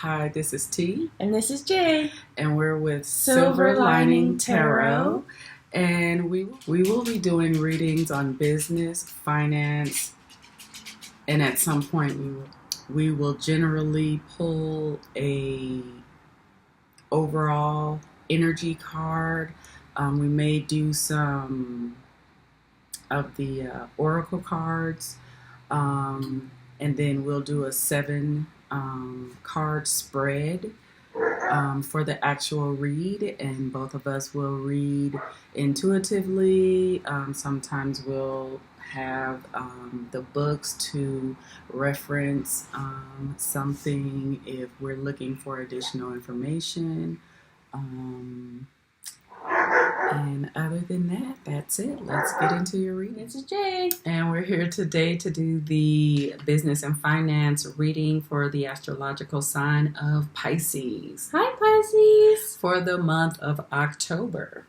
Hi, this is T. And this is Jay. And we're with Silver Lining Tarot. And we will be doing readings on business, finance, and at some point we will generally pull a overall energy card. We may do some of the oracle cards, and then we'll do a 7 card spread for the actual read, and both of us will read intuitively. Sometimes we'll have the books to reference something if we're looking for additional information. And other than that, that's it. Let's get into your reading. This is Jay. And we're here today to do the business and finance reading for the astrological sign of Pisces. Hi, Pisces. For the month of October.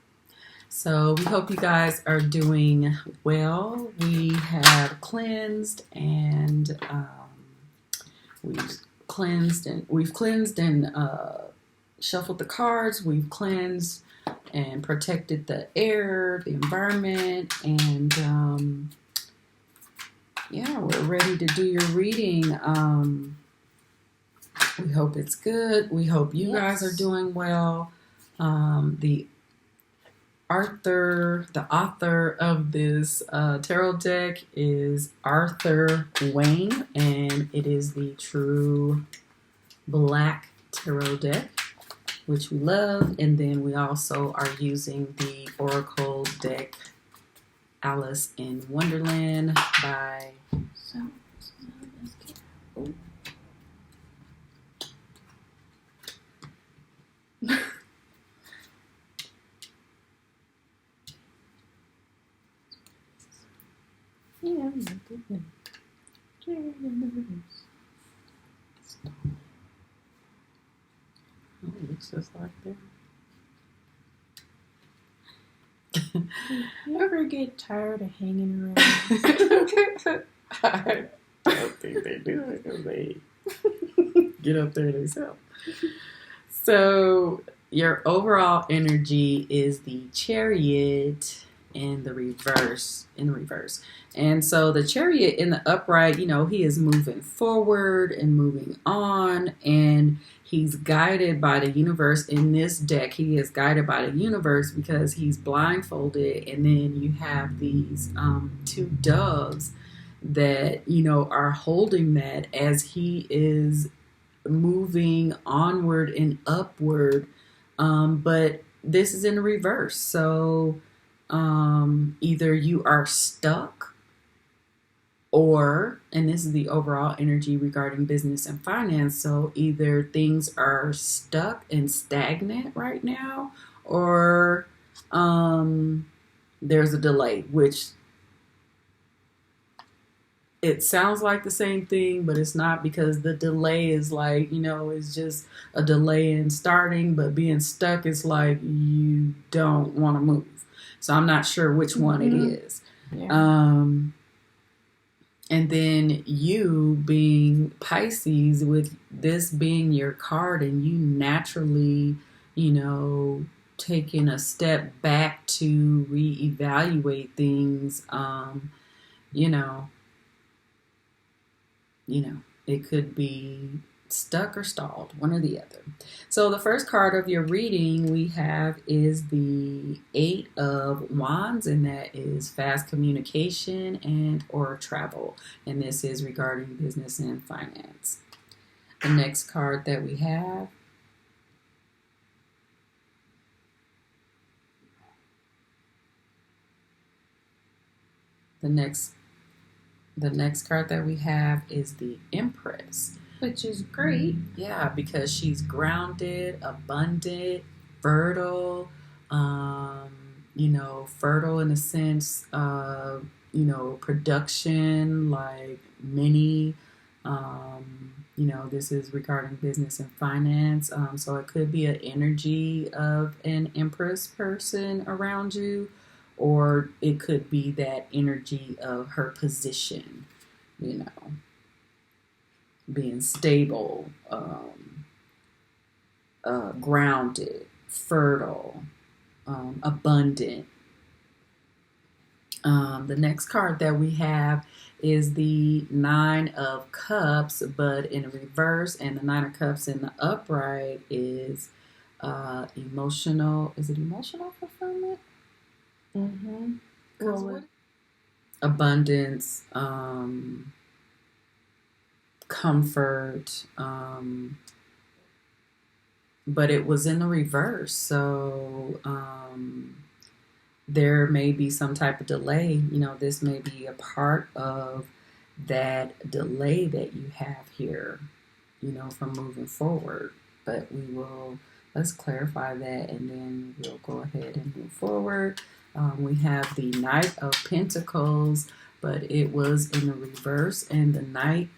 So we hope you guys are doing well. We have cleansed and we've cleansed and shuffled the cards. We've cleansed and protected the air, the environment, and we're ready to do your reading. We hope it's good. We hope you guys are doing well. The author of this tarot deck is Arthur Wayne, and it is the True Black Tarot deck, which we love. And then we also are using the Oracle deck Alice in Wonderland by looks just like that. You ever get tired of hanging around? I don't think they do it because they get up there themselves. So your overall energy is the Chariot in the reverse. And so the Chariot in the upright, he is moving forward and moving on, and he's guided by the universe. In this deck, he is guided by the universe because he's blindfolded, and then you have these 2 doves that, are holding that as he is moving onward and upward. But this is in the reverse. So either you are stuck, and this is the overall energy regarding business and finance, so either things are stuck and stagnant right now, or there's a delay, which it sounds like the same thing, but it's not, because the delay is like, it's just a delay in starting, but being stuck is like you don't want to move. So I'm not sure which one it is. Yeah. And then you being Pisces, with this being your card, and you naturally, taking a step back to reevaluate things, it could be stuck or stalled, one or the other. So the first card of your reading we have is the 8 of Wands, and that is fast communication and or travel. And this is regarding business and finance. The next card that we have The next card that we have is the Empress, which is great. Yeah, because she's grounded, abundant, fertile, fertile in the sense of, production, like many, this is regarding business and finance. So it could be an energy of an Empress person around you, or it could be that energy of her position, being stable, grounded, fertile, abundant. The next card that we have is the Nine of Cups, but in reverse, and the Nine of Cups in the upright is emotional. Is it emotional fulfillment? Mm-hmm. Abundance, comfort, but it was in the reverse. So there may be some type of delay. This may be a part of that delay that you have here, from moving forward. But let's clarify that, and then we'll go ahead and move forward. We have the Knight of Pentacles, but it was in the reverse, and the Knight,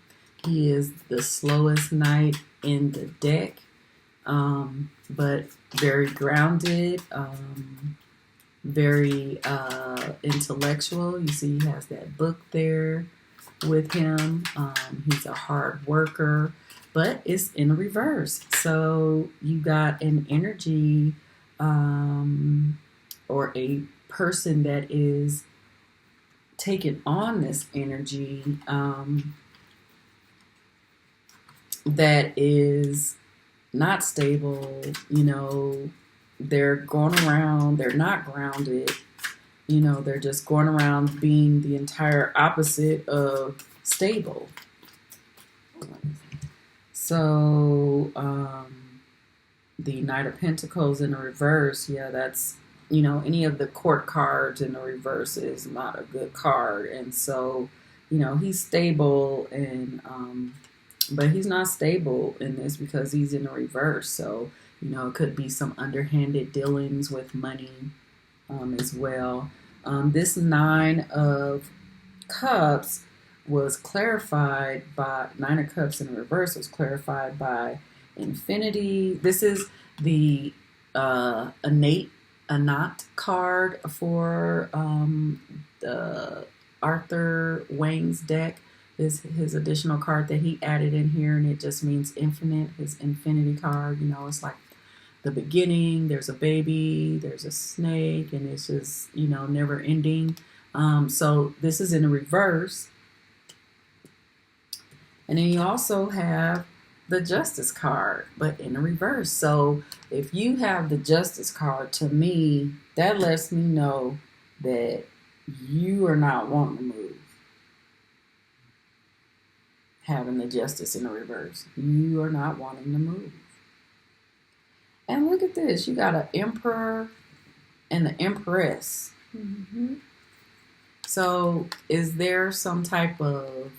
he is the slowest knight in the deck, but very grounded, very intellectual. You see he has that book there with him. He's a hard worker, but it's in reverse. So you got an energy or a person that is taking on this energy that is not stable. They're going around, they're not grounded, they're just going around being the entire opposite of stable. So the Knight of Pentacles in the reverse, that's, any of the court cards in the reverse is not a good card. And so, he's stable, and but he's not stable in this because he's in the reverse. So, it could be some underhanded dealings with money as well. This Nine of Cups was clarified by, Nine of Cups in reverse was clarified by Infinity. This is the Anat card for the Arthur Wang's deck. Is his additional card that he added in here, and it just means infinite. His Infinity card, it's like the beginning, there's a baby, there's a snake, and it's just, never ending. So this is in the reverse. And then you also have the Justice card, but in the reverse. So if you have the Justice card, to me, that lets me know that you are not wanting to move. Having the Justice in the reverse. You are not wanting to move. And look at this. You got an Emperor and the Empress. Mm-hmm. So is there some type of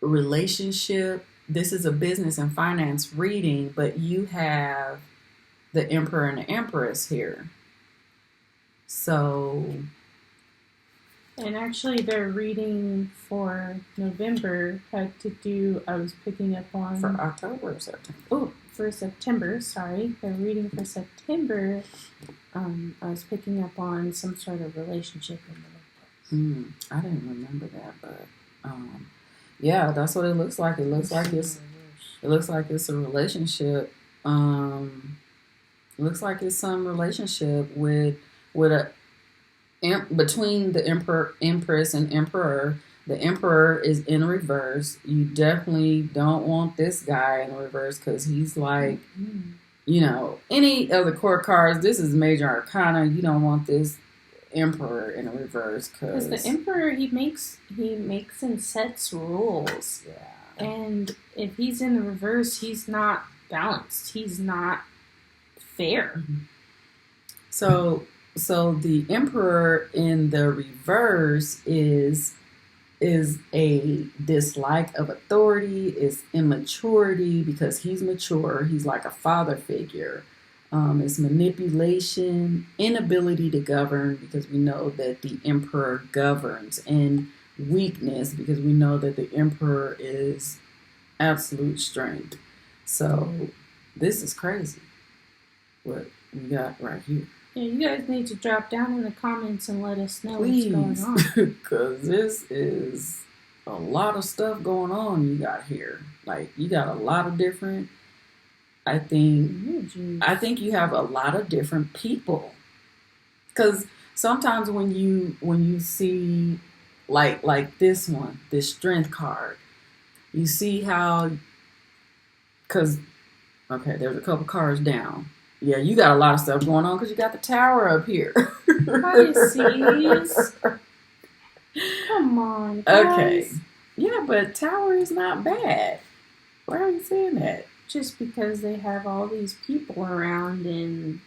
relationship? This is a business and finance reading, but you have the Emperor and the Empress here. So... And actually, their reading for November had to do, I was picking up on... For October or September? Oh, for September, sorry. Their reading for September, I was picking up on some sort of relationship in the workplace. I didn't remember that, but yeah, that's what it looks like. It looks like it's a relationship. It looks like it's some relationship with a between the Empress and Emperor. The Emperor is in reverse. You definitely don't want this guy in reverse because he's like, any of the court cards, this is major arcana. You don't want this Emperor in reverse because the Emperor, he makes and sets rules. Yeah. And if he's in the reverse, he's not balanced. He's not fair. So the Emperor in the reverse is a dislike of authority, is immaturity because he's mature. He's like a father figure. It's manipulation, inability to govern because we know that the Emperor governs, and weakness because we know that the Emperor is absolute strength. So this is crazy what we got right here. Yeah, you guys need to drop down in the comments and let us know Please, what's going on. because this is a lot of stuff going on you got here. Like you got a lot of different. I think you have a lot of different people. Because sometimes when you see like this one, this strength card, you see how because okay, there's a couple cards down. Yeah, you got a lot of stuff going on because you got the tower up here. Pisces. Come on, guys. Okay. Yeah, but tower is not bad. Why are you saying that? Just because they have all these people around, and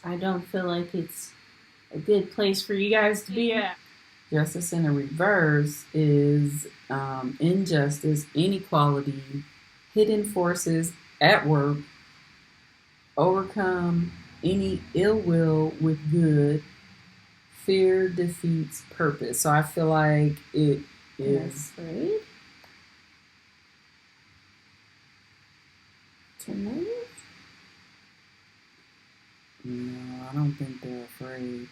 I don't feel like it's a good place for you guys to be at. Justice in the reverse is injustice, inequality, hidden forces at work, overcome any ill will with good, fear defeats purpose. So I feel like it is. Afraid? Timid? No, I don't think they're afraid.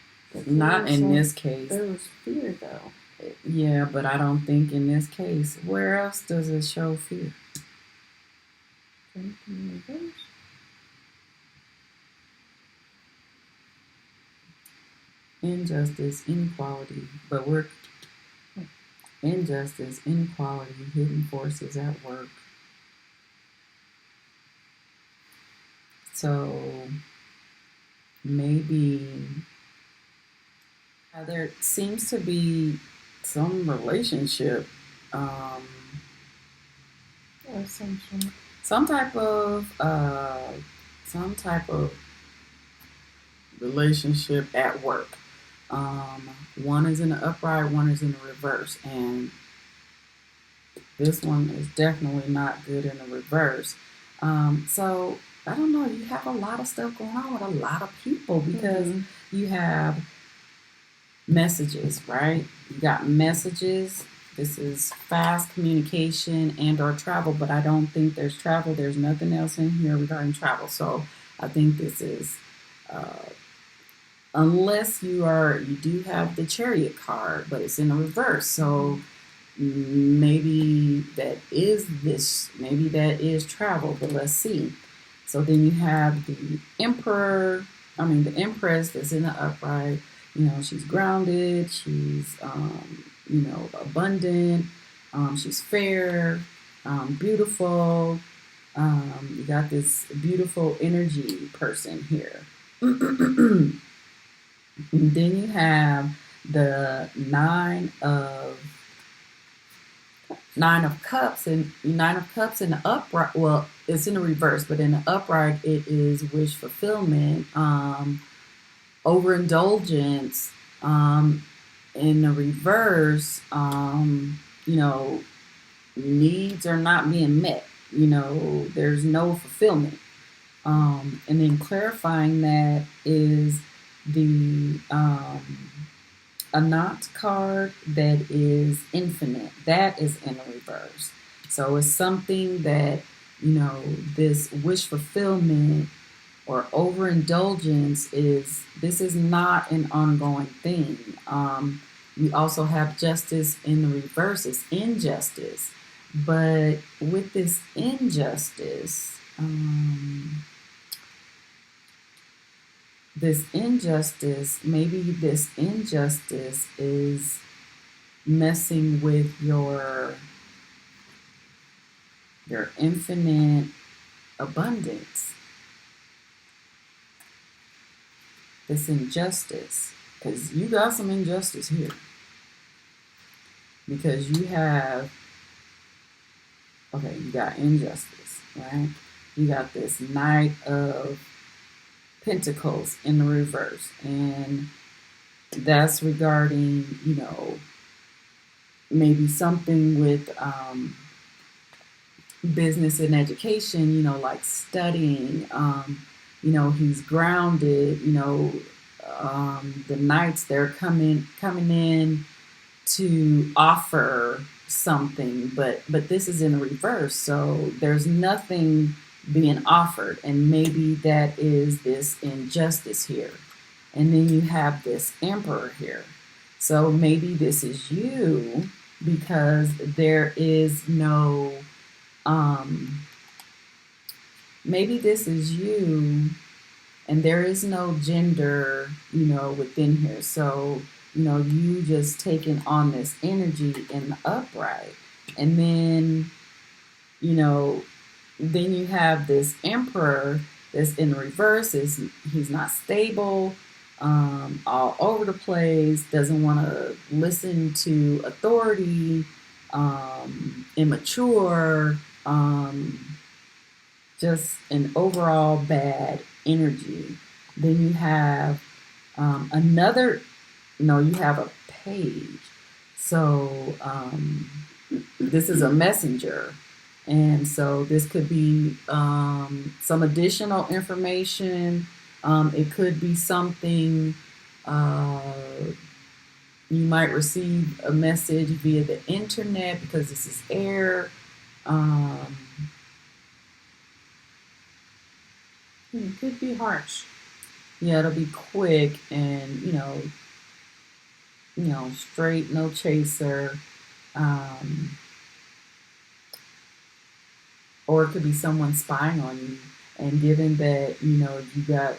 Not in this case. There was fear, though. Yeah, but I don't think in this case. Where else does it show fear? Injustice, inequality, but we're injustice, inequality, hidden forces at work. So maybe there seems to be some relationship, some type of relationship at work. One is in the upright, one is in the reverse, and this one is definitely not good in the reverse. So I don't know. You have a lot of stuff going on with a lot of people because you have messages, right? You got messages. This is fast communication and or travel, but I don't think there's travel. There's nothing else in here regarding travel. So I think this is, unless you do have the Chariot card, but it's in the reverse. So maybe that is travel, but let's see. So then you have the the Empress that's in the upright. She's grounded, she's, abundant, she's fair, beautiful. You got this beautiful energy person here. And then you have the Nine of Cups in the upright. Well, it's in the reverse, but in the upright it is wish fulfillment, overindulgence. In the reverse, needs are not being met. There's no fulfillment. And then clarifying that is the Anat card that is infinite. That is in the reverse. So it's something that, this wish fulfillment or overindulgence this is not an ongoing thing. You also have justice in the reverse. It's injustice. But with this injustice, maybe this injustice is messing with your infinite abundance. This injustice, because you got some injustice here. Because you got injustice, right? You got this Knight of Pentacles in the reverse, and that's regarding, maybe something with business and education, like studying. He's grounded. The Knights, they're coming in to offer something, but this is in the reverse, so there's nothing being offered, and maybe that is this injustice here. And then you have this Emperor here, so maybe this is you because there is no, maybe this is you, and there is no gender, within here. So, you just taking on this energy in the upright. And then, you know, then you have this emperor that's in reverse. He's not stable, all over the place, doesn't want to listen to authority, immature, just an overall bad energy. Then you have another, no, you have a page. So this is a messenger. And so this could be some additional information. It could be something, you might receive a message via the internet because this is air. It could be harsh. Yeah, it'll be quick and, straight, no chaser. Or it could be someone spying on you. And given that, you got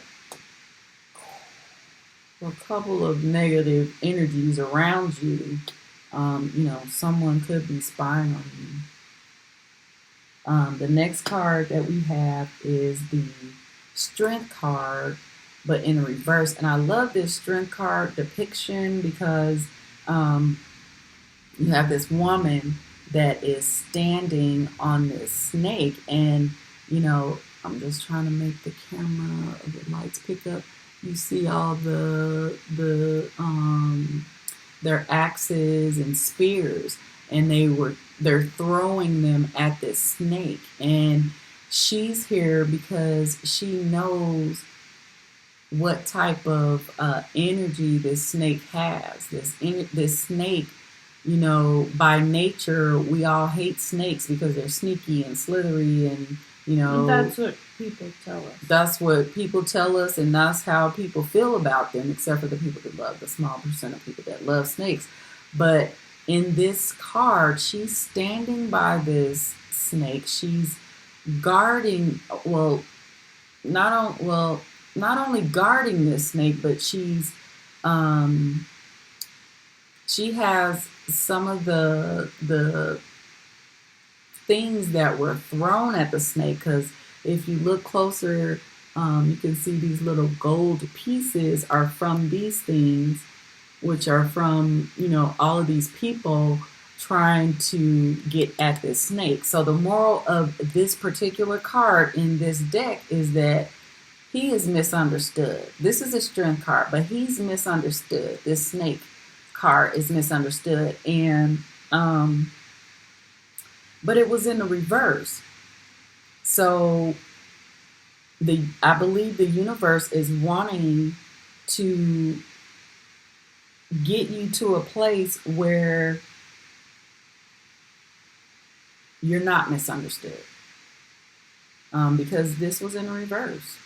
a couple of negative energies around you, someone could be spying on you. The next card that we have is the Strength card, but in reverse. And I love this Strength card depiction because you have this woman that is standing on this snake, and I'm just trying to make the camera, the lights pick up. You see all their axes and spears, and they're throwing them at this snake. And she's here because she knows what type of energy this snake has. This snake, by nature, we all hate snakes because they're sneaky and slithery, and that's what people tell us. That's what people tell us, and that's how people feel about them, except for the people that love, the small percent of people that love snakes. But in this card, she's standing by this snake. She's guarding, not only guarding this snake, but she has some of the things that were thrown at the snake, because if you look closer, you can see these little gold pieces are from these things, which are from, all of these people trying to get at this snake. So the moral of this particular card in this deck is that he is misunderstood. This is a Strength card, but he's misunderstood. This snake card is misunderstood. And but it was in the reverse. So I believe the universe is wanting to get you to a place where you're not misunderstood. Because this was in reverse.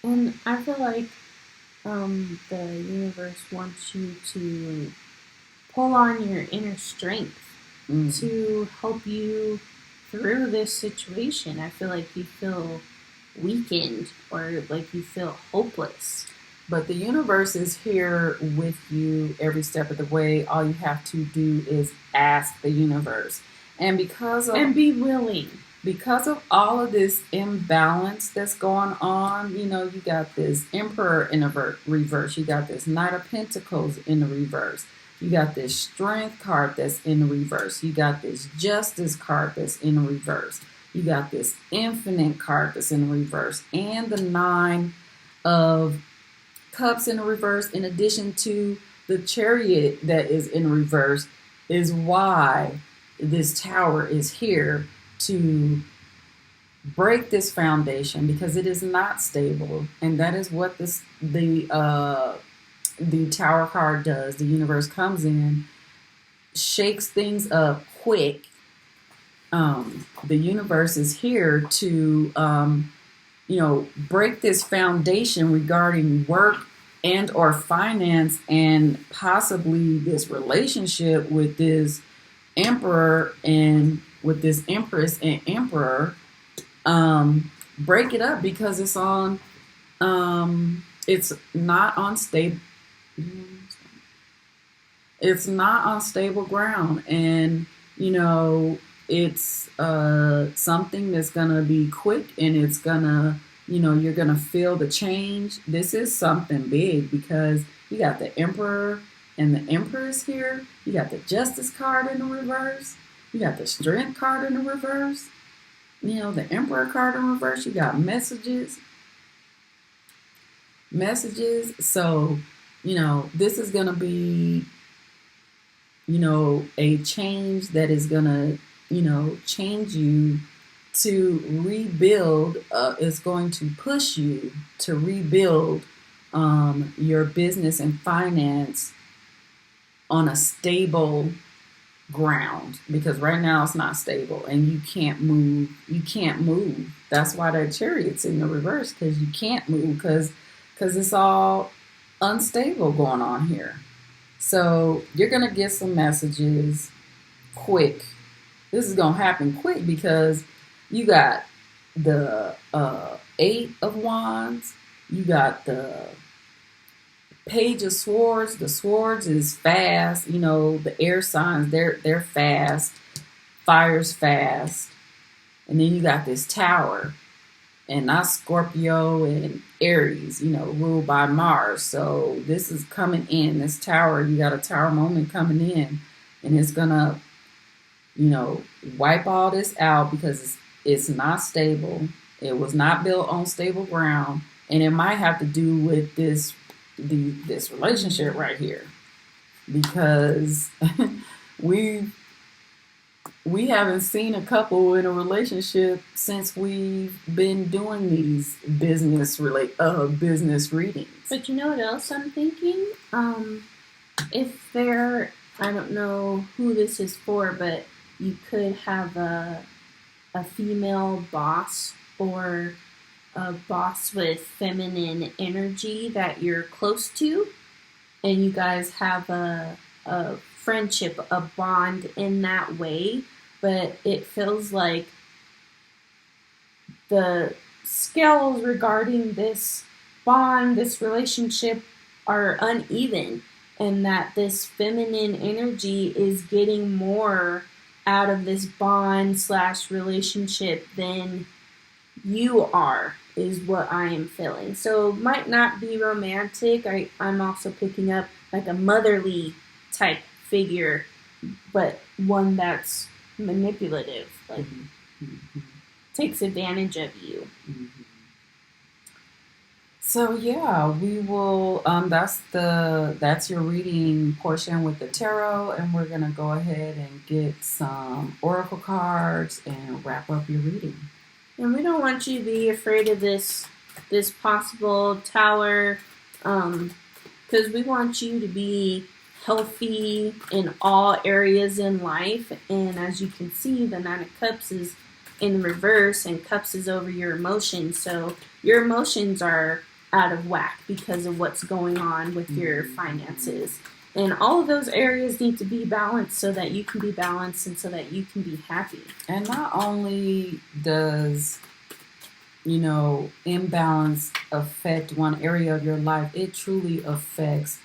And I feel like the universe wants you to pull on your inner strength to help you through this situation. I feel like you feel weakened or like you feel hopeless. But the universe is here with you every step of the way. All you have to do is ask the universe. And and be willing. Because of all of this imbalance that's going on, you got this Emperor in a reverse. You got this Knight of Pentacles in the reverse. You got this Strength card that's in the reverse. You got this Justice card that's in the reverse. You got this Infinite card that's in the reverse. And the Nine of Cups in the reverse, in addition to the Chariot that is in reverse, is why this Tower is here to break this foundation, because it is not stable. And that is what the Tower card does. The universe comes in, shakes things up quick. The universe is here to break this foundation regarding work, and or finance, and possibly this relationship with this emperor and with this empress and emperor, break it up because it's not on stable, it's not on stable ground. And it's something that's gonna be quick, and it's gonna, you're gonna feel the change. This is something big because you got the emperor and the empress here. You got the justice card in the reverse. You got the strength card in the reverse. The emperor card in reverse. You got messages. So this is gonna be a change that is gonna change you to rebuild. Is going to push you to rebuild your business and finance on a stable ground, because right now it's not stable and you can't move. That's why that chariot's in the reverse, because you can't move, because it's all unstable going on here. So you're going to get some messages quick. This is going to happen quick because you got the Eight of Wands. You got the Page of Swords. The Swords is fast. The air signs, they're fast. Fire's fast. And then you got this Tower. And that's Scorpio and Aries, ruled by Mars. So this is coming in, this Tower. You got a Tower moment coming in. And it's going to, wipe all this out because it's not stable. It was not built on stable ground. And it might have to do with this relationship right here. Because we haven't seen a couple in a relationship since we've been doing these business readings. But you know what else I'm thinking? If I don't know who this is for, but you could have a female boss or a boss with feminine energy that you're close to, and you guys have a friendship, a bond in that way, but it feels like the scales regarding this bond, this relationship, are uneven, and that this feminine energy is getting more out of this bond / relationship than you are, is what I am feeling. So it might not be romantic. I'm also picking up like a motherly type figure, but one that's manipulative, like takes advantage of you. So yeah, we will. That's your reading portion with the tarot, and we're gonna go ahead and get some oracle cards and wrap up your reading. And we don't want you to be afraid of this possible Tower, because we want you to be healthy in all areas in life. And as you can see, the Nine of Cups is in reverse, and Cups is over your emotions. So your emotions are out of whack because of what's going on with your finances. And all of those areas need to be balanced so that you can be balanced and so that you can be happy. And not only does, imbalance affect one area of your life, it truly affects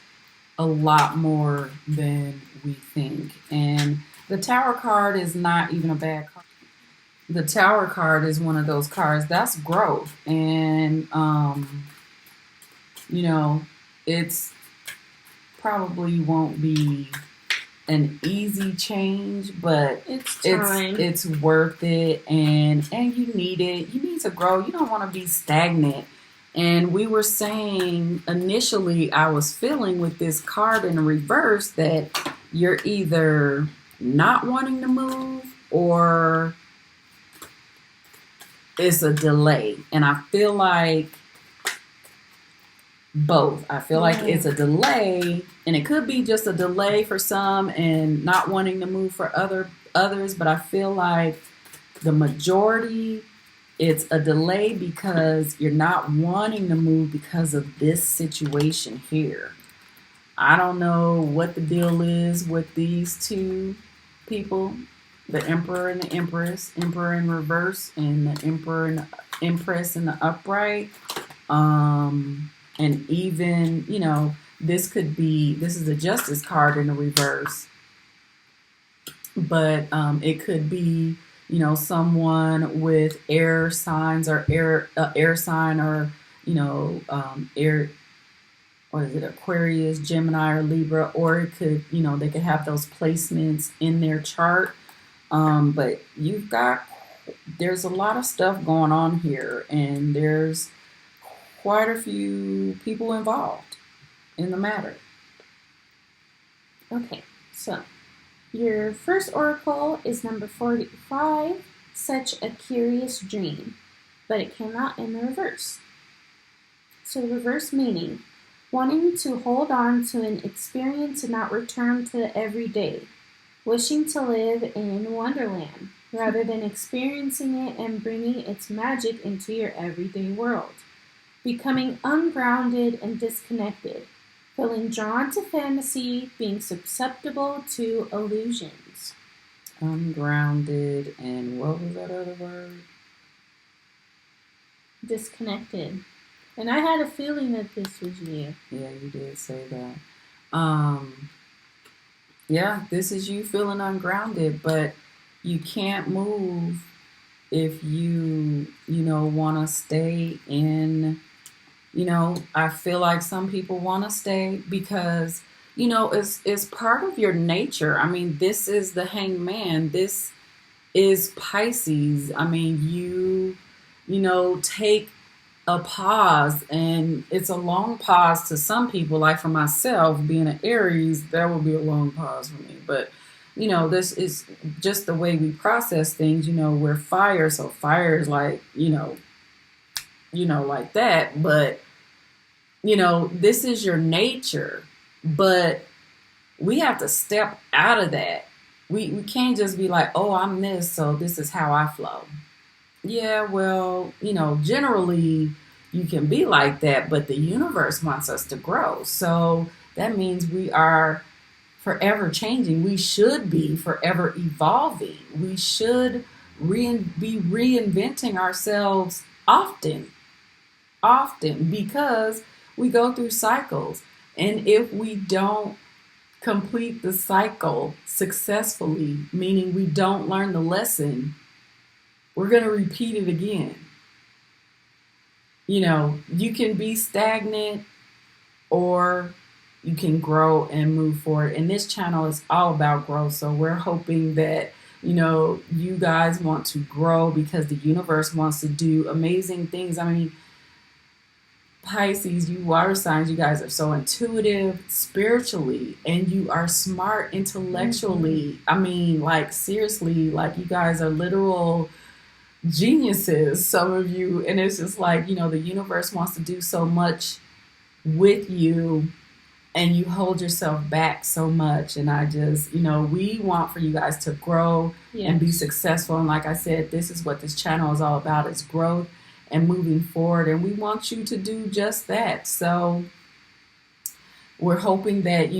a lot more than we think. And the Tower card is not even a bad card. The Tower card is one of those cards that's growth. And, it's probably won't be an easy change, but it's worth it, and you need it. You need to grow. You don't want to be stagnant. And we were saying initially, I was feeling with this card in reverse that you're either not wanting to move or it's a delay. And I feel like both. I feel like it's a delay, and it could be just a delay for some and not wanting to move for others, but I feel like the majority It's a delay because you're not wanting to move because of this situation here. I don't know what the deal is with these two people, the Emperor and the Empress, Emperor in reverse, and the Emperor and the Empress in the upright. And even, this could be, this is the Justice card in the reverse, but it could be, someone with air signs or air sign or, air, or is it Aquarius, Gemini, or Libra, or it could, they could have those placements in their chart. But there's a lot of stuff going on here, and there's quite a few people involved in the matter. Okay, so your first oracle is number 45, Such a Curious Dream, but it came out in the reverse. So the reverse meaning, wanting to hold on to an experience and not return to the everyday, wishing to live in Wonderland rather than experiencing it and bringing its magic into your everyday world, becoming ungrounded and disconnected, feeling drawn to fantasy, being susceptible to illusions. Ungrounded, and what was that other word? Disconnected. And I had a feeling that this was you. Yeah, you did say that. Yeah, this is you feeling ungrounded, but you can't move if you want to stay in, I feel like some people want to stay because, it's part of your nature. I mean, this is the Hangman. This is Pisces. I mean, take a pause, and it's a long pause to some people. Like for myself, being an Aries, that would be a long pause for me. But this is just the way we process things. We're fire, so fire is like like that. But this is your nature. But we have to step out of that. We can't just be like, oh, I'm this, so this is how I flow. Yeah, well, generally you can be like that, but the universe wants us to grow. So that means we are forever changing. We should be forever evolving. We should be reinventing ourselves often, because we go through cycles. And if we don't complete the cycle successfully, meaning we don't learn the lesson, we're going to repeat it again. You can be stagnant or you can grow and move forward. And this channel is all about growth. So we're hoping that, you guys want to grow because the universe wants to do amazing things. I mean, Pisces, you water signs, you guys are so intuitive spiritually, and you are smart intellectually. Mm-hmm. I mean, like seriously, like you guys are literal geniuses, some of you, and it's just like, the universe wants to do so much with you, and you hold yourself back so much. And I just, we want for you guys to grow and be successful. And like I said, this is what this channel is all about, is growth and moving forward, and we want you to do just that. So we're hoping that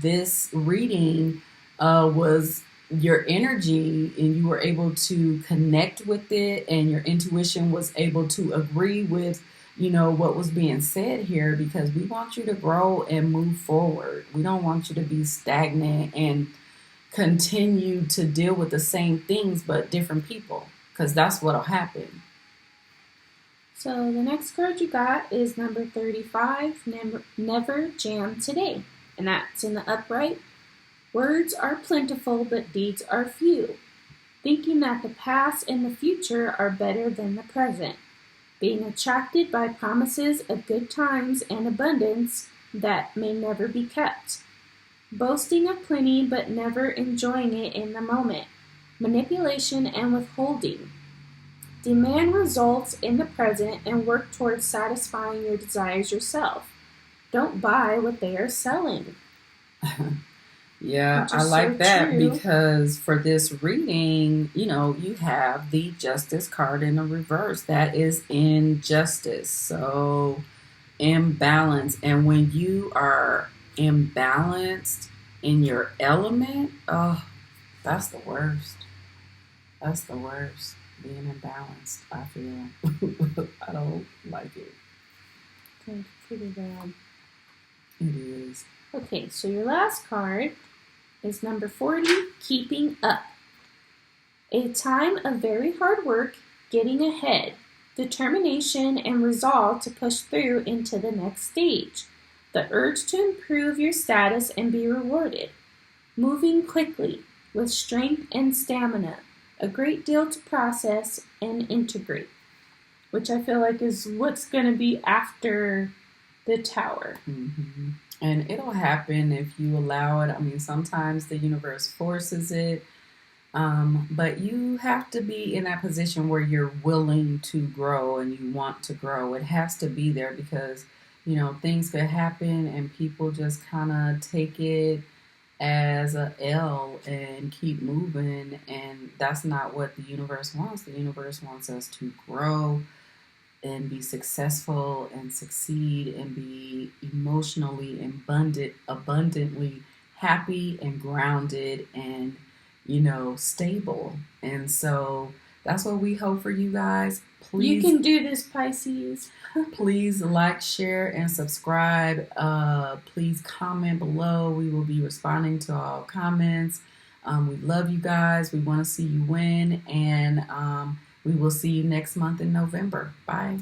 this reading was your energy and you were able to connect with it, and your intuition was able to agree with what was being said here, because we want you to grow and move forward. We don't want you to be stagnant and continue to deal with the same things but different people, because that's what'll happen. So the next card you got is number 35, Never Jam Today. And that's in the upright. Words are plentiful, but deeds are few. Thinking that the past and the future are better than the present. Being attracted by promises of good times and abundance that may never be kept. Boasting of plenty, but never enjoying it in the moment. Manipulation and withholding. Demand results in the present and work towards satisfying your desires yourself. Don't buy what they are selling. Yeah, which I is so like that true. because for this reading, you have the Justice card in the reverse. That is injustice. So imbalance. And when you are imbalanced in your element, oh, that's the worst. That's the worst. Being imbalanced, I feel. I don't like it. Okay, pretty bad. It is. Okay, so your last card is number 40, keeping up. A time of very hard work, getting ahead, determination, and resolve to push through into the next stage. The urge to improve your status and be rewarded. Moving quickly, with strength and stamina. A great deal to process and integrate, which I feel like is what's going to be after the tower. Mm-hmm. And it'll happen if you allow it. I mean, sometimes the universe forces it. But you have to be in that position where you're willing to grow and you want to grow. It has to be there because, things could happen and people just kind of take it as a L and keep moving. And that's not what the universe wants. The universe wants us to grow and be successful and succeed and be emotionally abundantly happy and grounded and stable. And so that's what we hope for you guys. You Please, can do this, Pisces. please like, share, and subscribe. Please comment below. We will be responding to all comments. We love you guys. We want to see you win, and we will see you next month in November. Bye.